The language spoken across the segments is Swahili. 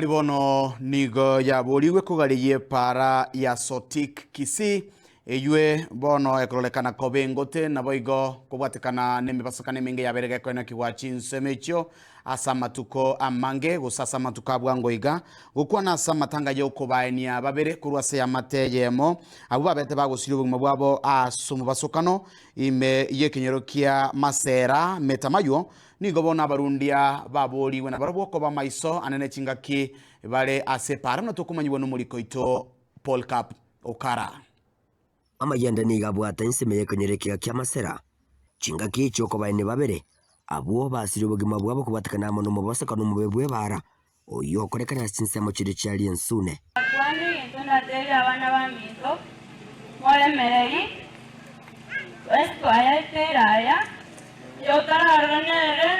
Bono nigo yaburiwe kugariye para ya Sotik Kisii eyue bono ekorolekana kobengote nabo igo kubwatekana nemibasakane mingi yaberege koina kiwachi nsemechio asa matuko amange gusasa matuka bwango iga gukwana asa matanga yo kubaenia babere kurwase ya mateyemo abo babete bagusiri ubugimo bwabo asumu basokano ime yekenyero kia masera metamayo nigo bona barundia baboriwe na barabwoko ba maiso anene chingaki bare asepara no tukumanyibwo n'umuriko ito Paul Cup Okara amayenda niga bwata nsemeye konyerekega kya masera chingaki choko baine babere abo basiri ubugima bwabo kubatakana mu mubasaka no mubebwe bara oyo korekana sinsemo chiri cyali ensune kwani intona tele abana baminto mole mereri esto aya teraya yo tararnere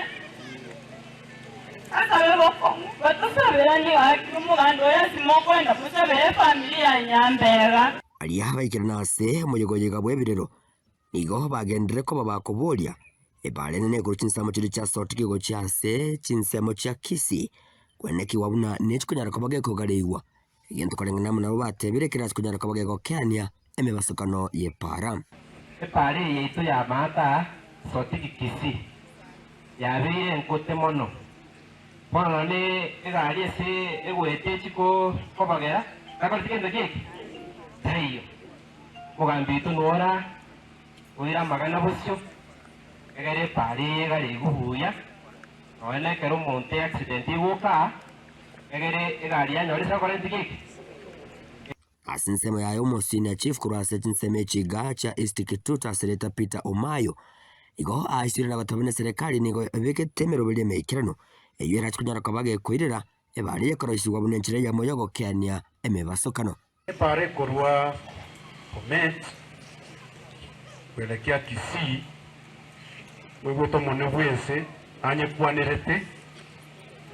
akabebo komu batusabira ni wakumugandu ya simoko enda kusabira familia nyambera ali habaikira nase muyogoyega bwebirero nigo bagendere ko babakobolia ebale nene ko chinsamo chiri cha Sotik go cyase chinsemo cha Kisii kweneki wabuna nechikunyara ko bageko gareiwa egento kalengana nabo batebire kirasi kunyara ko bageko kania emebasokano ye para epare yeito ya mata Sotik Kisii yabire nkote mono bono ne egari ese egwete chiko kobagera nakora tigendo geki tayo mugambitu nora uira magana busyo egere pare egari guhuya noene kero monte accident iwoka egere egari ya nyori sakora tigeki asinsemo yayo mosina chief kurase chinseme chiga cha Institute Sereta Peter Omayo igo aisire na batabone serikali nigo ebeke temero bele mekirano eyera chikunyara kabage kwirira ebali yakoroishwa bunenchire ya moyogo kania emebasokano pare korwa comment kuelekea Kisii wegoto mone bwese anye kwanirete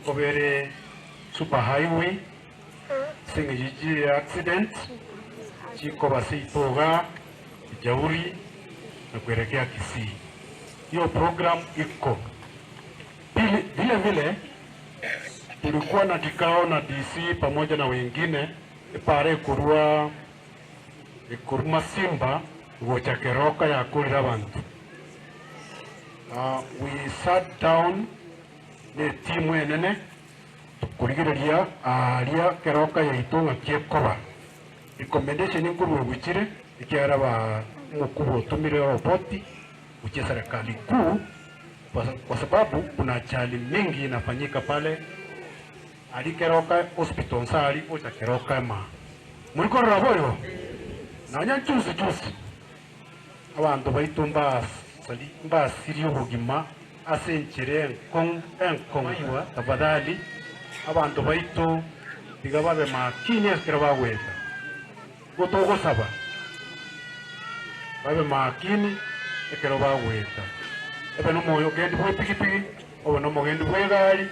kobere super highway singiji accident chiko basitoga jauri na kuelekea Kisii. Hiyo program iko vile tulikuwa na kikao na DC pamoja na wengine pare kurua ikuruma simba gocha keroka ya kulira bantu we sat down ne timu enene kurigireria aria keroka ya itonga kiekoba recommendation ingurwe guchire ikiara ba mukubo tumire roboti uche serikali kuu kwa sababu kuna chali mingi inafanyika pale ali keroka hospital nsali ocha keroka ma muriko raboyo nanya chusi abantu baitumba sali mba sirio bugima asenchire enkongwa tabadali abantu baitu bigababe makini eskera bagweta gotogo saba babe makini ekero bagweta ebe no moyo gendi bwe pikipiki obo no mogendi bwe gari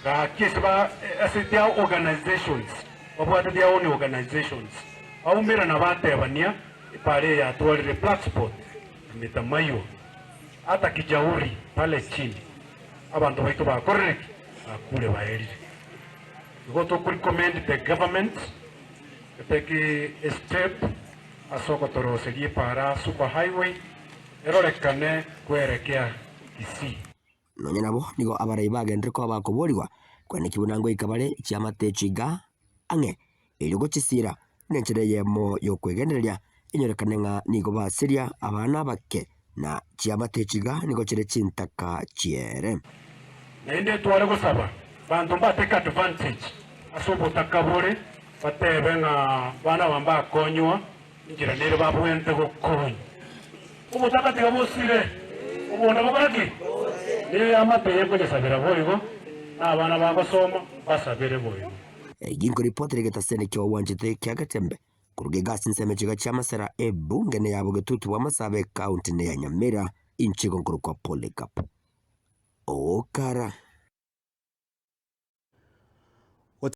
ka kisba asitia organizations wabwata dia own organizations au mira na batebania ipare ya twalire black spot mitamayo hata kijauri pale chini abantu baitu bakorreki akule baerire goto ku recommend the government to take a step asoko toroserie para super highway erorekane kwerekea Kisii nonya nabo nigo abarai bagendere ko bakoboriwa kwene kibunango ikabare cyamatechiga ange iligo chisira nenchire yemo yo kwegendereria inyorekane nga nigo basiria abana bake na cyamatechiga nigo chire chintaka chiere nende tware gusaba bantu bateka advantage asobo takabore batebe nga bana bamba konywa njira nere babwente gokonya ubutaka tigabusire ubona babaraki ni amateye ko jesabira boyigo abana bagosoma basabire boyigo ginko reporter getasene kyo wanjite kyagatembe kuruge gasi nseme chiga chamasera ebunge ne yabo getutu wa Masabe county ne ya Nyamira inchigo nkuru kwa Paul Cup Okara.